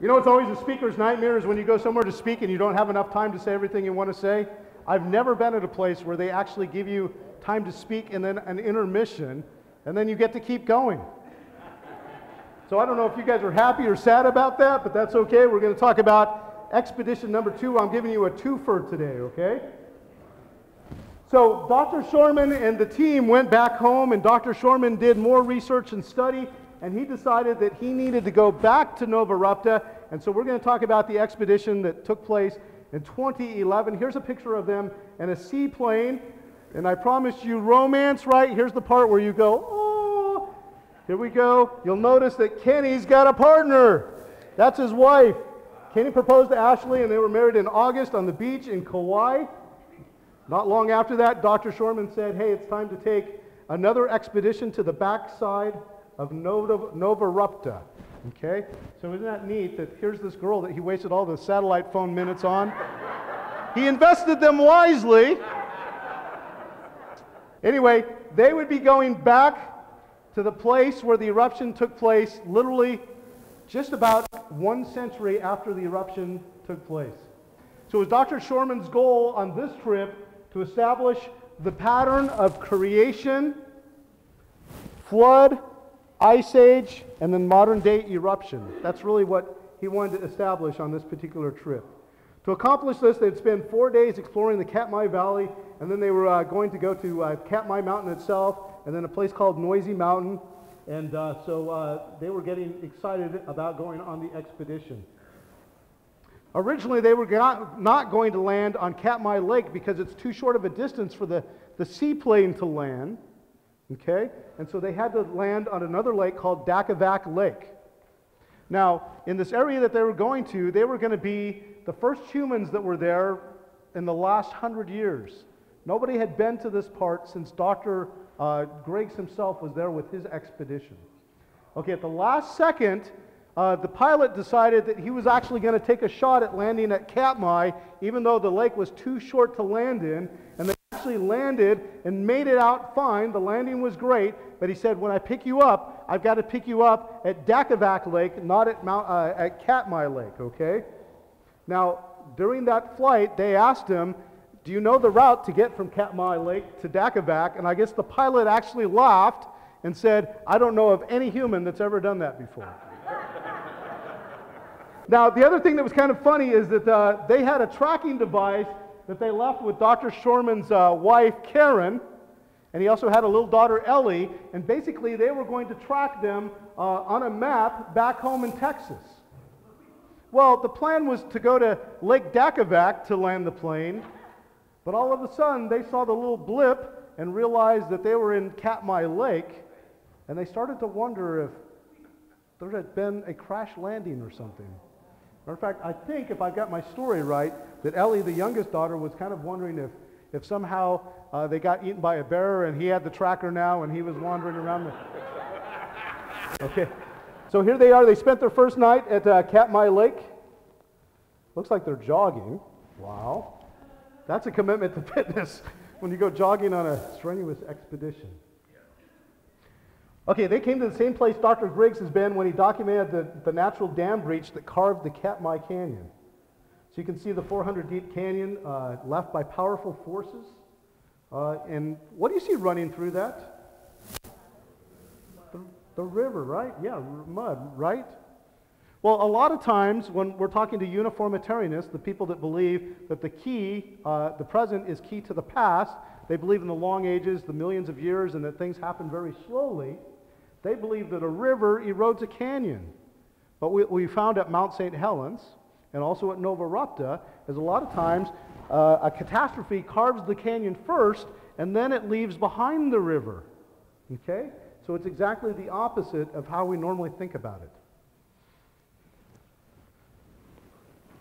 You know, it's always a speaker's nightmare is when you go somewhere to speak and you don't have enough time to say everything you want to say. I've never been at a place where they actually give you time to speak and then an intermission, and then you get to keep going. So I don't know if you guys are happy or sad about that, but that's okay. We're going to talk about expedition number 2. I'm giving you a twofer today, okay? So Dr. Shormann and the team went back home, and Dr. Shormann did more research and study, and he decided that he needed to go back to Novarupta, and so we're going to talk about the expedition that took place in 2011. Here's a picture of them in a seaplane, and I promised you romance, right? Here's the part where you go, oh, here we go. You'll notice that Kenny's got a partner. That's his wife. Kenny proposed to Ashley, and they were married in August on the beach in Kauai. Not long after that, Dr. Shormann said, hey, it's time to take another expedition to the backside of Novarupta. Okay? So isn't that neat that here's this girl that he wasted all the satellite phone minutes on? He invested them wisely. Anyway, they would be going back to the place where the eruption took place, literally just about 1 century after the eruption took place. So it was Dr. Shormann's goal on this trip to establish the pattern of creation, flood, ice age, and then modern day eruption. That's really what he wanted to establish on this particular trip. To accomplish this, they'd spend 4 days exploring the Katmai Valley, and then they were going to go to Katmai Mountain itself, and then a place called Noisy Mountain, and so they were getting excited about going on the expedition. Originally, they were not going to land on Katmai Lake because it's too short of a distance for the seaplane to land. Okay? And so they had to land on another lake called Dakavac Lake. Now, in this area that they were going to, they were going to be the first humans that were there in the last 100 years. Nobody had been to this part since Dr. Griggs himself was there with his expedition. Okay, at the last second, the pilot decided that he was actually going to take a shot at landing at Katmai, even though the lake was too short to land in, and they actually landed and made it out fine. The landing was great, but he said, when I pick you up, I've got to pick you up at Dakavac Lake, not at Katmai Lake, okay? Now, during that flight, they asked him, do you know the route to get from Katmai Lake to Dakavac? And I guess the pilot actually laughed and said, I don't know of any human that's ever done that before. Now, the other thing that was kind of funny is that they had a tracking device that they left with Dr. Shormann's wife, Karen, and he also had a little daughter, Ellie, and basically they were going to track them on a map back home in Texas. Well, the plan was to go to Lake Dakavac to land the plane, but all of a sudden they saw the little blip and realized that they were in Katmai Lake, and they started to wonder if there had been a crash landing or something. Matter of fact, I think, if I've got my story right, that Ellie, the youngest daughter, was kind of wondering if somehow they got eaten by a bear and he had the tracker now and he was wandering around the... Okay, so here they are. They spent their first night at Katmai Lake. Looks like they're jogging. Wow. That's a commitment to fitness when you go jogging on a strenuous expedition. Okay, they came to the same place Dr. Griggs has been when he documented the natural dam breach that carved the Katmai Canyon. So you can see the 400-deep canyon left by powerful forces. And what do you see running through that? The river, right? Yeah, mud, right? Well, a lot of times when we're talking to uniformitarianists, the people that believe that the present is key to the past, they believe in the long ages, the millions of years, and that things happen very slowly. They believe that a river erodes a canyon. But what we found at Mount St. Helens, and also at Novarupta, is a lot of times a catastrophe carves the canyon first, and then it leaves behind the river. Okay? So it's exactly the opposite of how we normally think about it.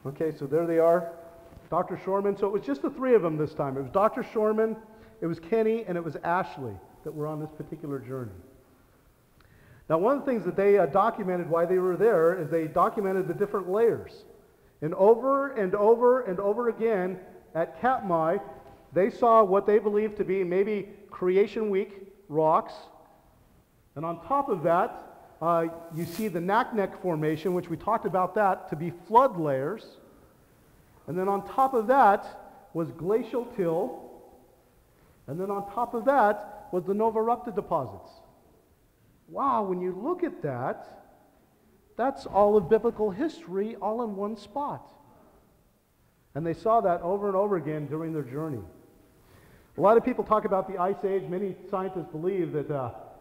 Okay, so there they are, Dr. Shormann. So it was just the three of them this time. It was Dr. Shormann, it was Kenny, and it was Ashley that were on this particular journey. Now, one of the things that they documented while they were there is they documented the different layers. And over and over and over again at Katmai, they saw what they believed to be maybe Creation Week rocks. And on top of that, you see the Naknek Formation, which we talked about that, to be flood layers. And then on top of that was glacial till. And then on top of that was the Novarupta deposits. Wow, when you look at that, that's all of biblical history all in one spot. And they saw that over and over again during their journey. A lot of people talk about the Ice Age. Many scientists believe that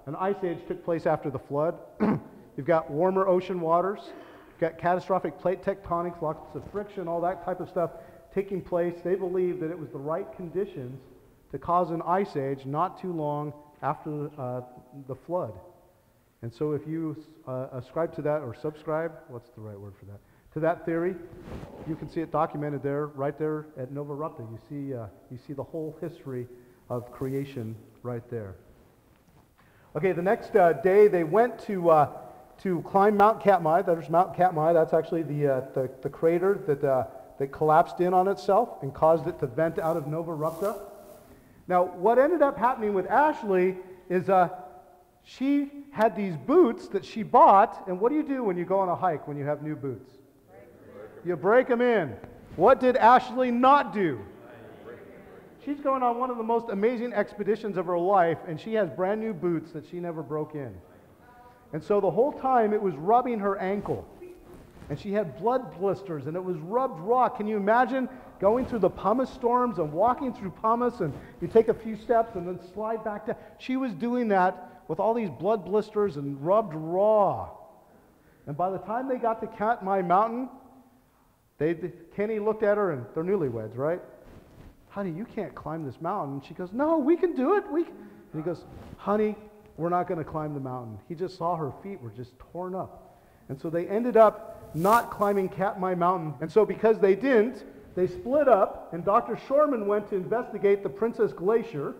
an Ice Age took place after the flood. You've got warmer ocean waters. You've got catastrophic plate tectonics, lots of friction, all that type of stuff taking place. They believe that it was the right conditions to cause an Ice Age not too long after the flood. And so if you ascribe to that, or subscribe, what's the right word for that? To that theory, you can see it documented there, right there at Novarupta. You see the whole history of creation right there. Okay, the next day they went to climb Mount Katmai. There's Mount Katmai. That's actually the crater that collapsed in on itself and caused it to vent out of Novarupta. Now, what ended up happening with Ashley is she had these boots that she bought, and what do you do when you go on a hike when you have new boots? You break them in. What did Ashley not do? She's going on one of the most amazing expeditions of her life, and she has brand new boots that she never broke in. And so the whole time it was rubbing her ankle. And she had blood blisters, and it was rubbed raw. Can you imagine going through the pumice storms and walking through pumice, and you take a few steps and then slide back down? She was doing that with all these blood blisters and rubbed raw. And by the time they got to Katmai Mountain, Kenny looked at her, and they're newlyweds, right? Honey, you can't climb this mountain. And she goes, no, we can do it. And he goes, honey, we're not going to climb the mountain. He just saw her feet were just torn up. And so they ended up not climbing Katmai Mountain. And so because they didn't, they split up, and Dr. Shormann went to investigate the Princess Glacier.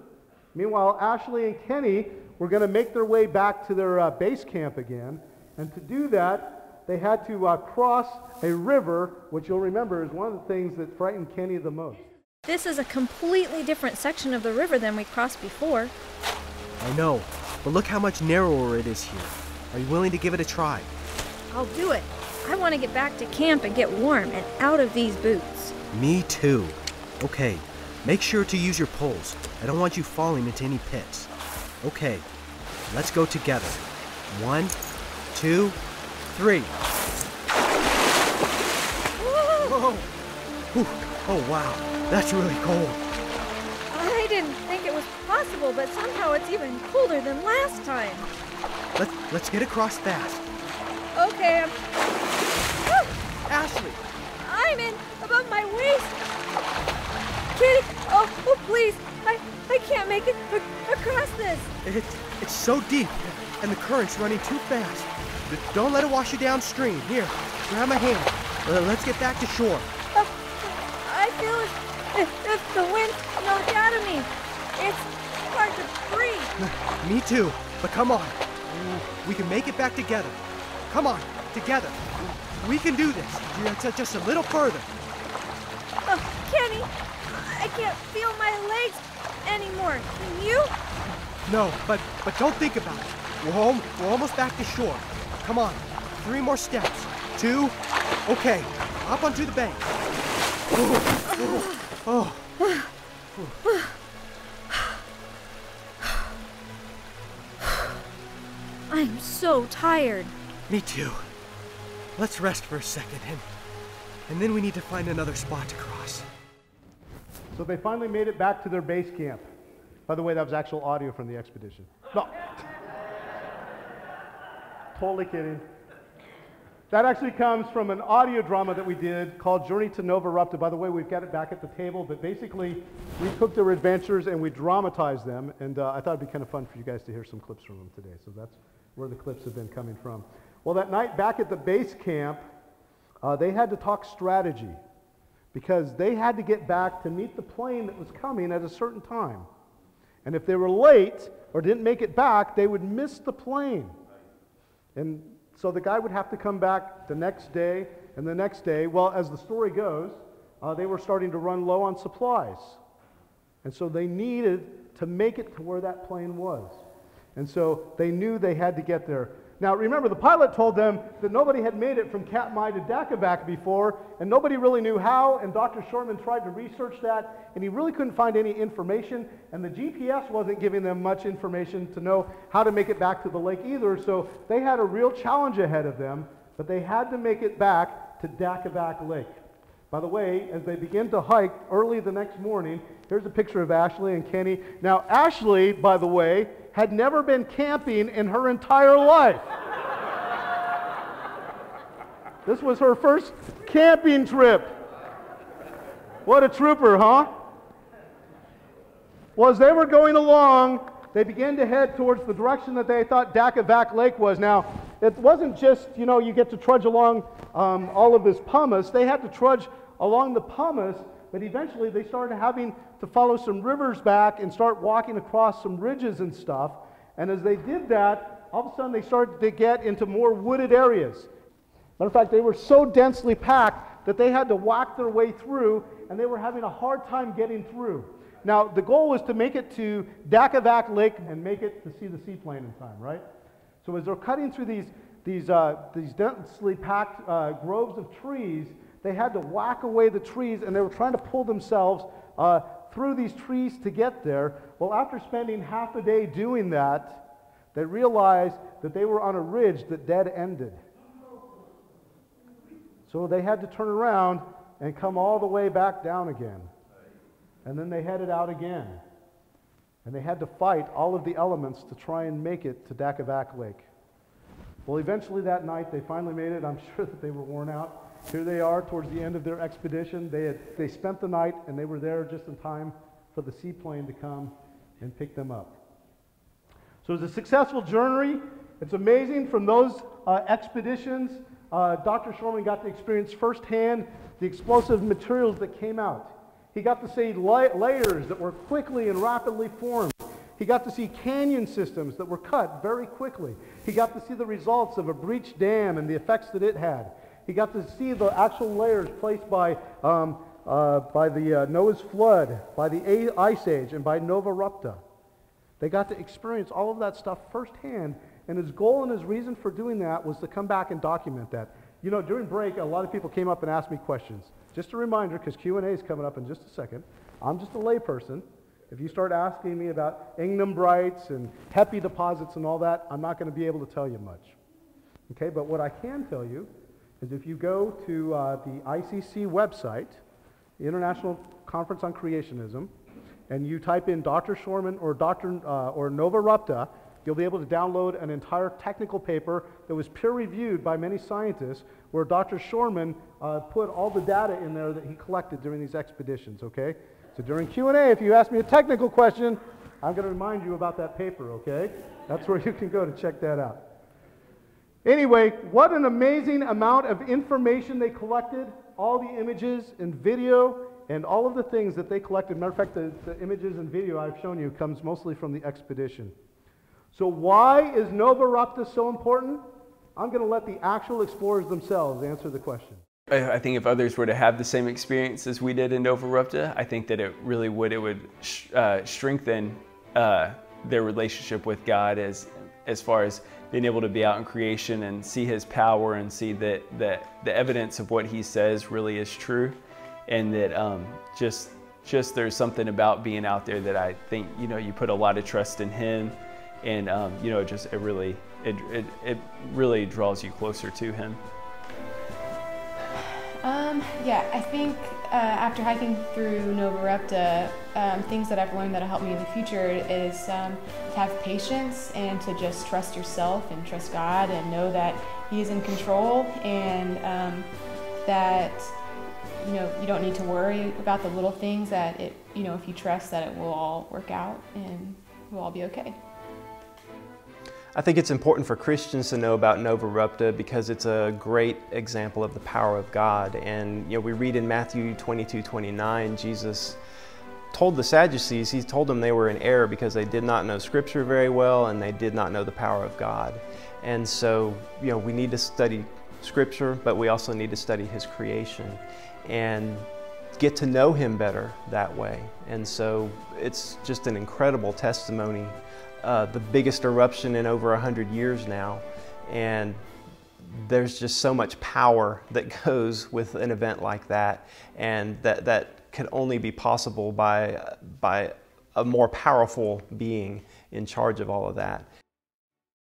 Meanwhile, Ashley and Kenny were going to make their way back to their base camp again. And to do that, they had to cross a river, which you'll remember is one of the things that frightened Kenny the most. This is a completely different section of the river than we crossed before. I know, but look how much narrower it is here. Are you willing to give it a try? I'll do it. I want to get back to camp and get warm and out of these boots. Me too. Okay, make sure to use your poles. I don't want you falling into any pits. Okay, let's go together. 1, 2, 3. Whoa! Whew. Oh wow, that's really cold. I didn't think it was possible, but somehow it's even colder than last time. Let's get across fast. Okay, Ashley! I'm in above my waist. Kitty, oh please, I can't make it across this. It's so deep, and the current's running too fast. Don't let it wash you downstream. Here, grab my hand. Let's get back to shore. I feel as if the wind knocked out of me. It's hard to breathe. Me too, but come on. We can make it back together. Come on, together. We can do this. Just a little further. Kenny, I can't feel my legs anymore. Can you? No, but don't think about it. We're almost back to shore. Come on, 3 more steps. 2. Okay, up onto the bank. Oh. I'm so tired. Me too. Let's rest for a second, and then we need to find another spot to cross. So they finally made it back to their base camp. By the way, that was actual audio from the expedition. No. Totally kidding. That actually comes from an audio drama that we did called Journey to Novarupta. By the way, we've got it back at the table, but basically we took their adventures and we dramatized them, and I thought it'd be kind of fun for you guys to hear some clips from them today. So that's where the clips have been coming from. Well, that night back at the base camp, they had to talk strategy because they had to get back to meet the plane that was coming at a certain time. And if they were late or didn't make it back, they would miss the plane. And so the guy would have to come back the next day and the next day. Well, as the story goes, they were starting to run low on supplies. And so they needed to make it to where that plane was. And so they knew they had to get there. Now remember, the pilot told them that nobody had made it from Katmai to Dakavak before, and nobody really knew how, and Dr. Shormann tried to research that, and he really couldn't find any information, and the GPS wasn't giving them much information to know how to make it back to the lake either, so they had a real challenge ahead of them, but they had to make it back to Dakavak Lake. By the way, as they begin to hike early the next morning, here's a picture of Ashley and Kenny. Now, Ashley, by the way, had never been camping in her entire life. This was her first camping trip. What a trooper, huh? Well, as they were going along, they began to head towards the direction that they thought Dakavak Lake was. Now, it wasn't just, you get to trudge along all of this pumice. They had to trudge along the pumice, but eventually they started having to follow some rivers back and start walking across some ridges and stuff. And as they did that, all of a sudden they started to get into more wooded areas. Matter of fact, they were so densely packed that they had to whack their way through, and they were having a hard time getting through. Now, the goal was to make it to Dakavak Lake and make it to see the seaplane in time, right? So as they're cutting through these densely packed groves of trees, they had to whack away the trees, and they were trying to pull themselves through these trees to get there. Well, after spending half a day doing that, they realized that they were on a ridge that dead-ended. So they had to turn around and come all the way back down again. And then they headed out again. And they had to fight all of the elements to try and make it to Dakavak Lake. Well, eventually that night they finally made it. I'm sure that they were worn out. Here they are towards the end of their expedition. They spent the night, and they were there just in time for the seaplane to come and pick them up. So it was a successful journey. It's amazing from those expeditions. Dr. Shormann got to experience firsthand the explosive materials that came out. He got to see layers that were quickly and rapidly formed. He got to see canyon systems that were cut very quickly. He got to see the results of a breached dam and the effects that it had. He got to see the actual layers placed by the Noah's flood, by the Ice Age, and by Novarupta. They got to experience all of that stuff firsthand, and his goal and his reason for doing that was to come back and document that. During break, a lot of people came up and asked me questions. Just a reminder, because Q&A is coming up in just a second. I'm just a layperson. If you start asking me about ignimbrites and HEPI deposits and all that, I'm not going to be able to tell you much. Okay, but what I can tell you is if you go to the ICC website, the International Conference on Creationism, and you type in Dr. Shormann or Novarupta, you'll be able to download an entire technical paper that was peer-reviewed by many scientists where Dr. Shormann put all the data in there that he collected during these expeditions, okay? So during Q&A, if you ask me a technical question, I'm going to remind you about that paper, okay? That's where you can go to check that out. Anyway, what an amazing amount of information they collected, all the images and video and all of the things that they collected. Matter of fact, the images and video I've shown you comes mostly from the expedition. So why is Novarupta so important? I'm going to let the actual explorers themselves answer the question. I think if others were to have the same experience as we did in Novarupta, I think that it would strengthen their relationship with God as far as being able to be out in creation and see His power and see that the evidence of what He says really is true, and that just there's something about being out there that I think you put a lot of trust in Him, and it really draws you closer to Him. Yeah, I think after hiking through Novarupta, things that I've learned that'll help me in the future is to have patience and to just trust yourself and trust God and know that He is in control, and that you don't need to worry about the little things, that if you trust that it will all work out and we'll all be okay. I think it's important for Christians to know about Novarupta because it's a great example of the power of God. And we read in Matthew 22:29, Jesus told the Sadducees, He told them they were in error because they did not know Scripture very well and they did not know the power of God. And so, we need to study Scripture, but we also need to study His creation and get to know Him better that way. And so it's just an incredible testimony. The biggest eruption in over 100 years now, And there's just so much power that goes with an event like that, and that could only be possible by a more powerful being in charge of all of that.